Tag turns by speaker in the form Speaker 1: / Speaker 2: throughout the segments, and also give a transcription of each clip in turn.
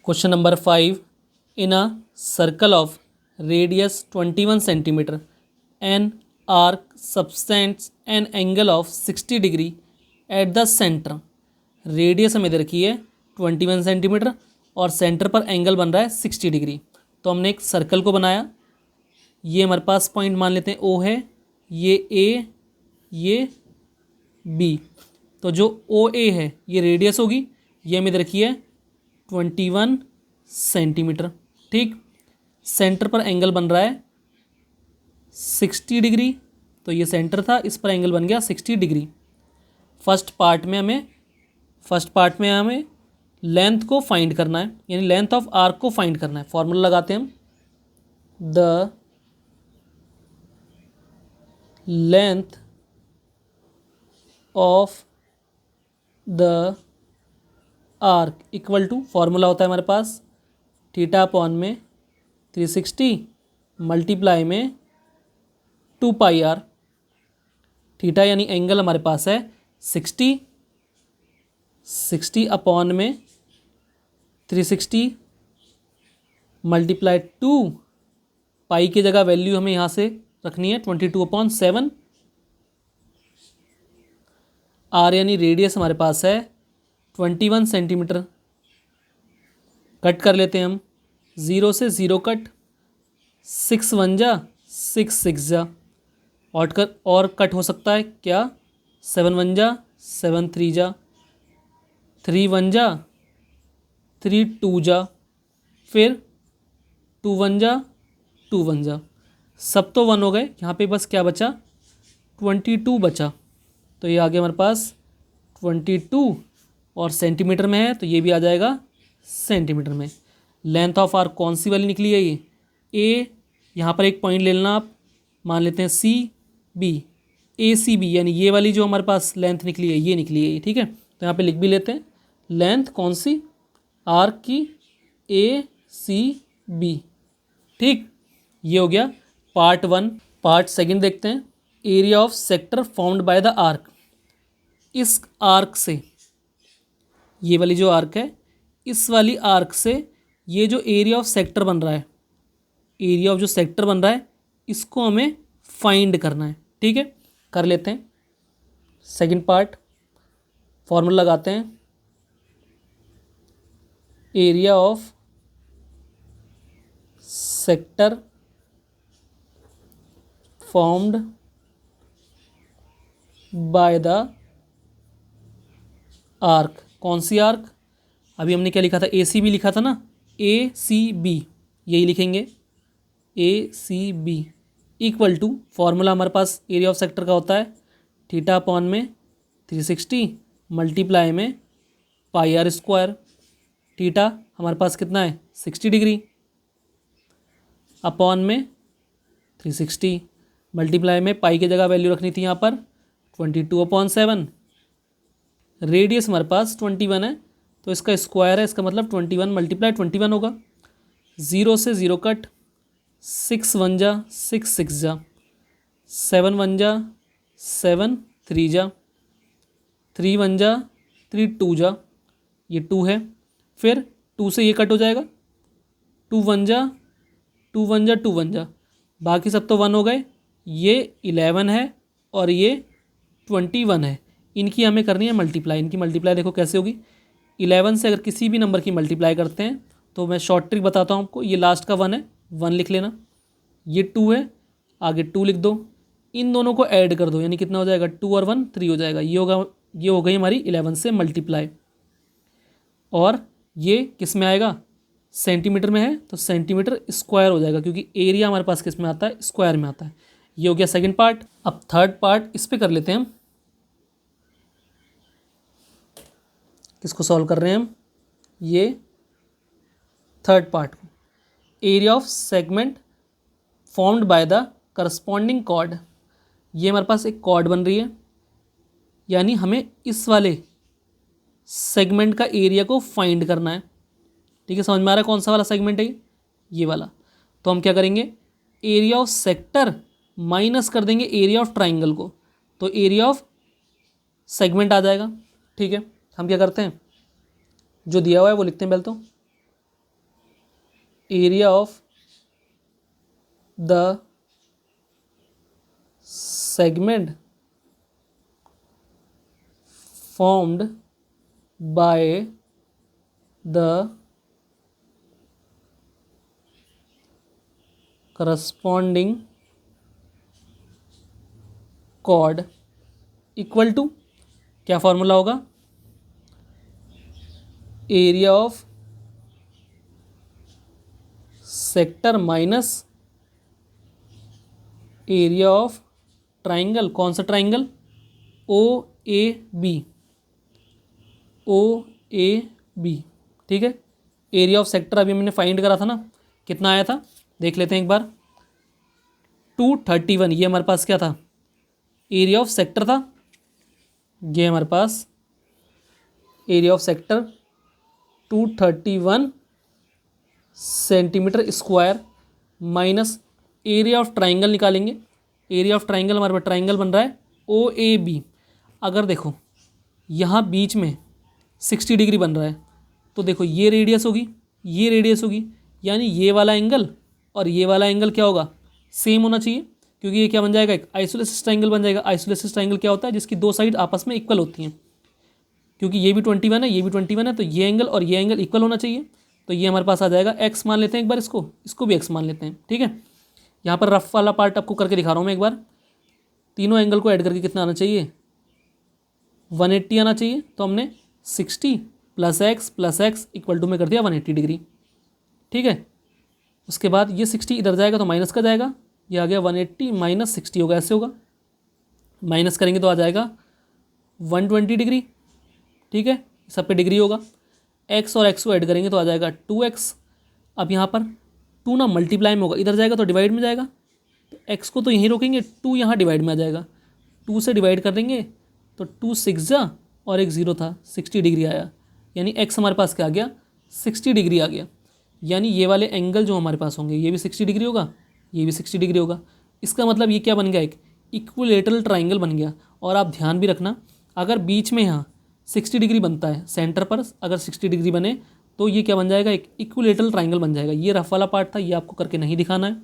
Speaker 1: Question number 5, in a circle of radius 21 centimetre an arc subtends an angle of 60 degree at the centre. Radius हमें दे रखी है 21 centimetre और centre पर angle बन रहा है 60 डिग्री। तो हमने एक सर्कल को बनाया, ये हमारे पास पॉइंट मान लेते हैं ओ है, ये ए, ये बी। तो जो ओ ए है ये रेडियस होगी, ये हमें दे रखी है 21 सेंटीमीटर। ठीक, सेंटर पर एंगल बन रहा है 60 डिग्री, तो ये सेंटर था, इस पर एंगल बन गया 60 डिग्री। फर्स्ट पार्ट में हमें लेंथ को फाइंड करना है, यानी लेंथ ऑफ आर्क को फाइंड करना है। फॉर्मूला लगाते हैं हम, the length of the arc equal to, formula होता है हमारे पास थीटा अपॉन में 360 मल्टीप्लाई में 2 पाई आर। थीटा यानी एंगल हमारे पास है 60 अपॉन में 360 मल्टीप्लाई 2 पाई की जगह वैल्यू हमें यहाँ से रखनी है 22/7। आर यानी रेडियस हमारे पास है 21 सेंटीमीटर। कट कर लेते हैं हम, 0 से 0 कट, 6 1 जा 6 6 जा, और कट हो सकता है क्या, 7 1 जा 7 3 जा, 3 1 जा 3 2 जा, फिर 2 1 जा 2 1 जा, सब तो 1 हो गए। यहाँ पे बस क्या बचा, 22 बचा। तो ये आ गया हमारे पास 22 और सेंटीमीटर में है तो ये भी आ जाएगा सेंटीमीटर में। लेंथ ऑफ आर्क कौन सी वाली निकली है, ये ए। यहाँ पर एक पॉइंट ले लेना आप, मान लेते हैं सी बी, ए सी बी, यानी ये वाली जो हमारे पास लेंथ निकली है ये निकली है ये। ठीक है, तो यहाँ पे लिख भी लेते हैं लेंथ कौन सी, आर्क की, ए सी बी। ठीक, ये हो गया पार्ट 1। पार्ट 2 देखते हैं, area of sector formed by the arc. इस आर्क से, ये वाली जो आर्क है, इस वाली आर्क से ये जो एरिया ऑफ सेक्टर बन रहा है, एरिया ऑफ जो सेक्टर बन रहा है, इसको हमें फाइंड करना है। ठीक है, कर लेते हैं। सेकंड पार्ट, फॉर्मूला लगाते हैं, area of sector formed by the arc. कौन सी आर्क, अभी हमने क्या लिखा था, ए सी बी लिखा था ना, ए सी बी, यही लिखेंगे A C B equal to, formula हमारे पास एरिया ऑफ सेक्टर का होता है थीटा अपॉन में 360 मल्टीप्लाई में पाई आर स्क्वायर। थीटा हमारे पास कितना है 60 डिग्री, अपॉन में 360 मल्टीप्लाई में पाई की जगह वैल्यू रखनी थी यहाँ पर 22/7। रेडियस हमारे पास 21 है तो इसका स्क्वायर है, इसका मतलब 21 मल्टीप्लाई 21 होगा। 0 से 0 कट, 6 1 जा 6 6 जा, 7 1 जा 7 3 जा, 3 1 जा 3 2 जा, ये 2 है, फिर 2 से ये कट हो जाएगा, 2 1 जा 2 1 जा 2 1 जा, बाकी सब तो 1 हो गए। ये 11 है और ये 21 है, इनकी हमें करनी है मल्टीप्लाई। इनकी मल्टीप्लाई देखो कैसे होगी, 11 से अगर किसी भी नंबर की मल्टीप्लाई करते हैं तो मैं शॉर्ट ट्रिक बताता हूँ आपको। ये लास्ट का 1 है, 1 लिख लेना, ये 2 है, आगे 2 लिख दो, इन दोनों को ऐड कर दो, यानी कितना हो जाएगा 2 और 1 3 हो जाएगा। ये होगा, ये हो गई हमारी 11 से मल्टीप्लाई। और ये किस में आएगा, सेंटीमीटर में है तो सेंटीमीटर स्क्वायर हो जाएगा, क्योंकि एरिया हमारे पास किस में आता है, स्क्वायर में आता है। ये हो गया सेकंड पार्ट। अब थर्ड पार्ट इस पे कर लेते हैं हम, किसको सॉल्व कर रहे हैं हम, ये थर्ड पार्ट को। Area of segment formed by the corresponding chord. ये हमारे पास एक कॉर्ड बन रही है, यानी हमें इस वाले सेगमेंट का एरिया को फाइंड करना है। ठीक है, समझ में आ रहा है कौन सा वाला सेगमेंट है ये वाला। तो हम क्या करेंगे, एरिया ऑफ सेक्टर माइनस कर देंगे एरिया ऑफ ट्राइंगल को, तो एरिया ऑफ सेगमेंट आ जाएगा। ठीक है, हम क्या करते हैं, जो दिया हुआ है वो लिखते हैं पहले तो, area of the segment formed by the corresponding chord equal to, क्या फॉर्मूला होगा, area of sector minus area of triangle, कौन सा triangle, O A B, O A B, ठीक है। एरिया ऑफ सेक्टर अभी हमने फाइंड करा था ना, कितना आया था देख लेते हैं एक बार, 231, ये हमारे पास क्या था, एरिया ऑफ सेक्टर था, ये हमारे पास area of sector 231 centimetre square minus area of triangle निकालेंगे। एरिया ऑफ ट्राइंगल हमारे पास ट्राइंगल बन रहा है ओ ए बी, अगर देखो यहाँ बीच में 60 डिग्री बन रहा है, तो देखो ये रेडियस होगी, ये रेडियस होगी, यानी ये वाला एंगल और ये वाला एंगल क्या होगा, सेम होना चाहिए, क्योंकि ये क्या बन जाएगा, एक आइसोलेसिस ट्राइंगल बन जाएगा। आइसोलेसिस ट्राइंगल क्या होता है, जिसकी दो साइड आपस में इक्वल होती हैं, क्योंकि ये भी 21 है, ये भी 21 है, तो ये एंगल और ये एंगल इक्वल होना चाहिए। तो ये हमारे पास आ जाएगा एक्स, मान लेते हैं एक बार इसको भी एक्स मान लेते हैं, ठीक है। यहाँ पर रफ वाला पार्ट आपको करके दिखा रहा हूँ मैं एक बार, तीनों एंगल को ऐड करके कितना आना चाहिए, 180 आना चाहिए। तो हमने 60 प्लस एक्स इक्वल टू में कर दिया 180 डिग्री, ठीक है। उसके बाद ये 60 इधर जाएगा तो माइनस का जाएगा, ये आ गया 180 माइनस 60 होगा, ऐसे होगा, माइनस करेंगे तो आ जाएगा 120 डिग्री, ठीक है, सब पे डिग्री होगा। एक्स और एक्स को ऐड करेंगे तो आ जाएगा 2x। अब यहाँ पर 2 ना मल्टीप्लाई में होगा, इधर जाएगा तो डिवाइड में जाएगा, तो एक्स को तो यहीं रोकेंगे, 2 यहाँ डिवाइड में आ जाएगा, 2 से डिवाइड कर देंगे तो 2 6 जा और एक 0 था, 60 डिग्री आया, यानी एक्स हमारे पास क्या आ गया, 60 डिग्री आ गया। यानी ये वाले एंगल जो हमारे पास होंगे ये भी 60 डिग्री होगा, ये भी 60 डिग्री होगा। इसका मतलब ये क्या बन गया, एक इक्विलेटरल ट्राइंगल बन गया। और आप ध्यान भी रखना, अगर बीच में यहाँ 60 डिग्री बनता है, सेंटर पर अगर 60 डिग्री बने तो ये क्या बन जाएगा, एक इक्विलेटरल ट्राइंगल बन जाएगा। ये रफ वाला पार्ट था, ये आपको करके नहीं दिखाना है,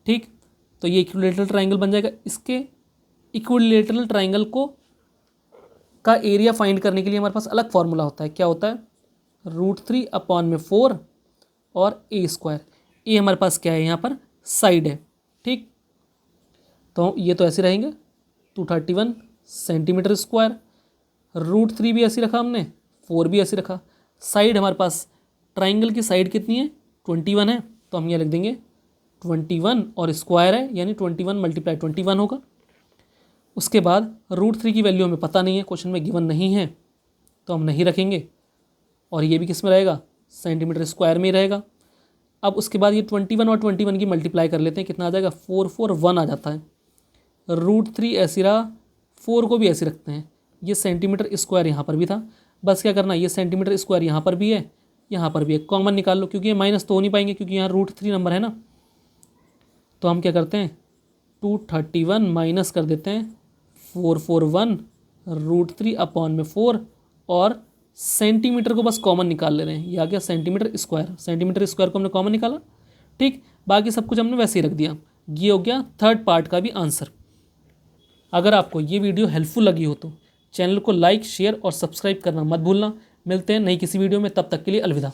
Speaker 1: ठीक। तो ये इक्विलेटरल ट्राइंगल बन जाएगा। इसके इक्विलेटरल ट्राइंगल को का एरिया फाइंड करने के लिए हमारे पास अलग फार्मूला होता है, क्या होता है, √3/4 और ए स्क्वायर। ए हमारे पास क्या है, यहाँ पर साइड है, ठीक। तो ये तो ऐसे रहेंगे 231 सेंटीमीटर स्क्वायर, √3 भी ऐसे रखा हमने, 4 भी ऐसे रखा। साइड हमारे पास ट्राइंगल की साइड कितनी है, 21 है, तो हम यहाँ लिख देंगे 21 और स्क्वायर है, यानी 21 × 21 होगा। उसके बाद √3 की वैल्यू हमें पता नहीं है, क्वेश्चन में गिवन नहीं है, तो हम नहीं रखेंगे। और ये भी किस में रहेगा, सेंटीमीटर स्क्वायर में ही रहेगा। अब उसके बाद ये 21 और 21 की मल्टीप्लाई कर लेते हैं, कितना आ जाएगा, 441 आ जाता है। √3 ऐसे रहा, 4 को भी ऐसे रखते हैं। ये सेंटीमीटर स्क्वायर यहाँ पर भी था, बस क्या करना, ये सेंटीमीटर स्क्वायर यहाँ पर भी है, यहाँ पर भी है, कॉमन निकाल लो, क्योंकि ये माइनस तो हो नहीं पाएंगे, क्योंकि यहाँ √3 नंबर है ना। तो हम क्या करते हैं, 231 माइनस कर देते हैं 441 √3/4 और सेंटीमीटर को बस कॉमन निकाल ले रहे हैं। ये आ गया सेंटीमीटर स्क्वायर, सेंटीमीटर स्क्वायर को हमने कॉमन निकाला, ठीक। बाकी सब कुछ हमने वैसे ही रख दिया। ये हो गया थर्ड पार्ट का भी आंसर। अगर आपको ये वीडियो हेल्पफुल लगी हो तो चैनल को लाइक, शेयर और सब्सक्राइब करना मत भूलना। मिलते हैं नई किसी वीडियो में, तब तक के लिए अलविदा।